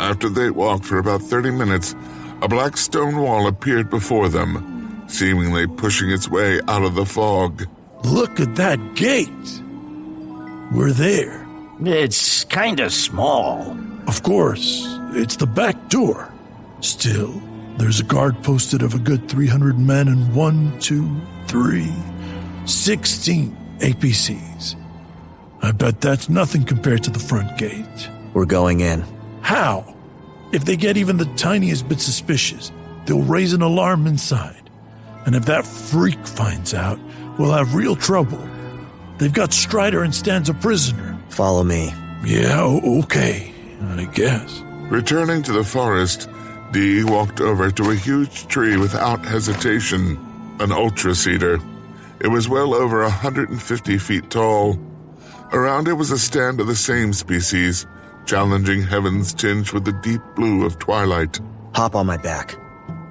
After they walked for about 30 minutes, a black stone wall appeared before them, seemingly pushing its way out of the fog. Look at that gate. We're there. It's kinda small. Of course, it's the back door. Still, there's a guard posted of a good 300 men and 16 APCs. I bet that's nothing compared to the front gate. We're going in. How? If they get even the tiniest bit suspicious, they'll raise an alarm inside. And if that freak finds out, we'll have real trouble. They've got Strider and Stan's a prisoner. Follow me. Yeah, okay, I guess. Returning to the forest, Dee walked over to a huge tree without hesitation, an ultra-cedar. It was well over 150 feet tall. Around it was a stand of the same species, challenging heavens tinged with the deep blue of twilight. Hop on my back.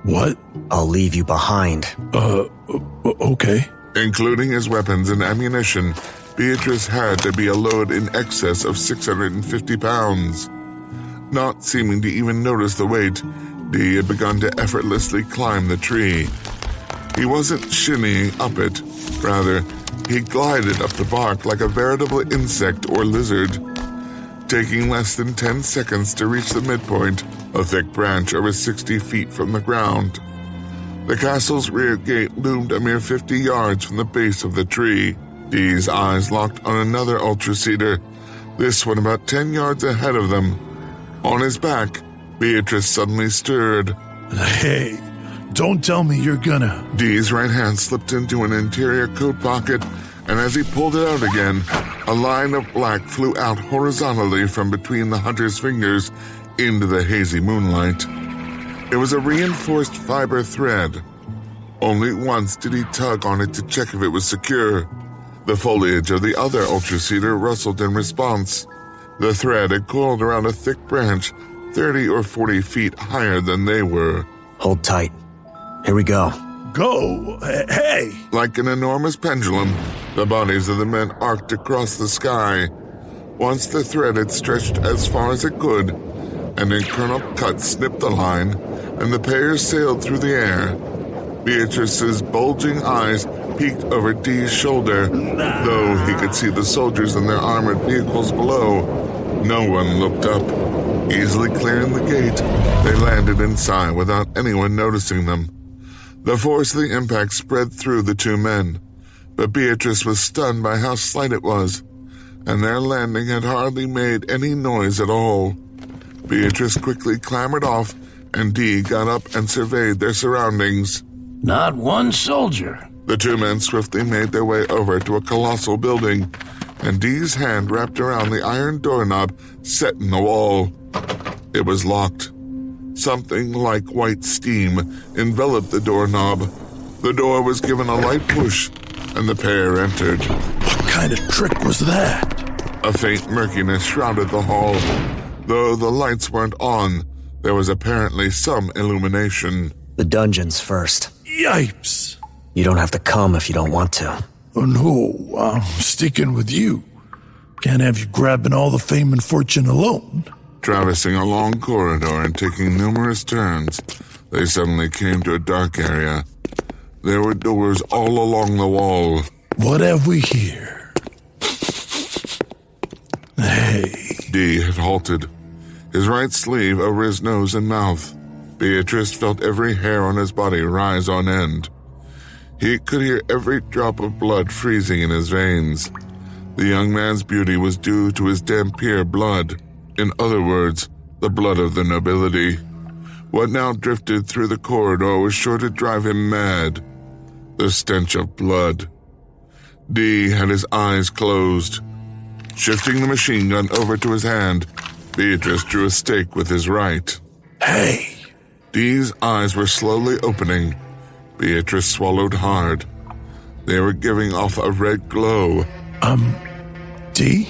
What? I'll leave you behind. Okay. Including his weapons and ammunition, Beatrice had to be a load in excess of 650 pounds. Not seeming to even notice the weight, Dee had begun to effortlessly climb the tree. He wasn't shinnying up it. Rather, he glided up the bark like a veritable insect or lizard, taking less than 10 seconds to reach the midpoint, a thick branch over 60 feet from the ground. The castle's rear gate loomed a mere 50 yards from the base of the tree. Dee's eyes locked on another ultra-cedar, this one about 10 yards ahead of them. On his back, Beatrice suddenly stirred. Hey, don't tell me you're gonna... Dee's right hand slipped into an interior coat pocket, and as he pulled it out again, a line of black flew out horizontally from between the hunter's fingers into the hazy moonlight. It was a reinforced fiber thread. Only once did he tug on it to check if it was secure. The foliage of the other ultra-cedar rustled in response. The thread had coiled around a thick branch 30 or 40 feet higher than they were. Hold tight. Here we go. Go! Hey! Like an enormous pendulum, the bodies of the men arced across the sky. Once the thread had stretched as far as it could, an internal cut snipped the line, and the pair sailed through the air. Beatrice's bulging eyes peeked over Dee's shoulder. Though he could see the soldiers in their armored vehicles below, no one looked up. Easily clearing the gate, they landed inside without anyone noticing them. The force of the impact spread through the two men, but Beatrice was stunned by how slight it was, and their landing had hardly made any noise at all. Beatrice quickly clambered off, and Dee got up and surveyed their surroundings. Not one soldier. The two men swiftly made their way over to a colossal building, and Dee's hand wrapped around the iron doorknob set in the wall. It was locked. Something like white steam enveloped the doorknob. The door was given a light push, and the pair entered. What kind of trick was that? A faint murkiness shrouded the hall. Though the lights weren't on, there was apparently some illumination. The dungeons first. Yipes! You don't have to come if you don't want to. Oh no, I'm sticking with you. Can't have you grabbing all the fame and fortune alone. Traversing a long corridor and taking numerous turns, they suddenly came to a dark area. There were doors all along the wall. What have we here? Hey. Dee had halted, his right sleeve over his nose and mouth. Beatrice felt every hair on his body rise on end. He could hear every drop of blood freezing in his veins. The young man's beauty was due to his Dampier blood. In other words, the blood of the nobility. What now drifted through the corridor was sure to drive him mad. The stench of blood. Dee had his eyes closed. Shifting the machine gun over to his hand, Beatrice drew a stake with his right. Hey! Dee's eyes were slowly opening. Beatrice swallowed hard. They were giving off a red glow. Dee?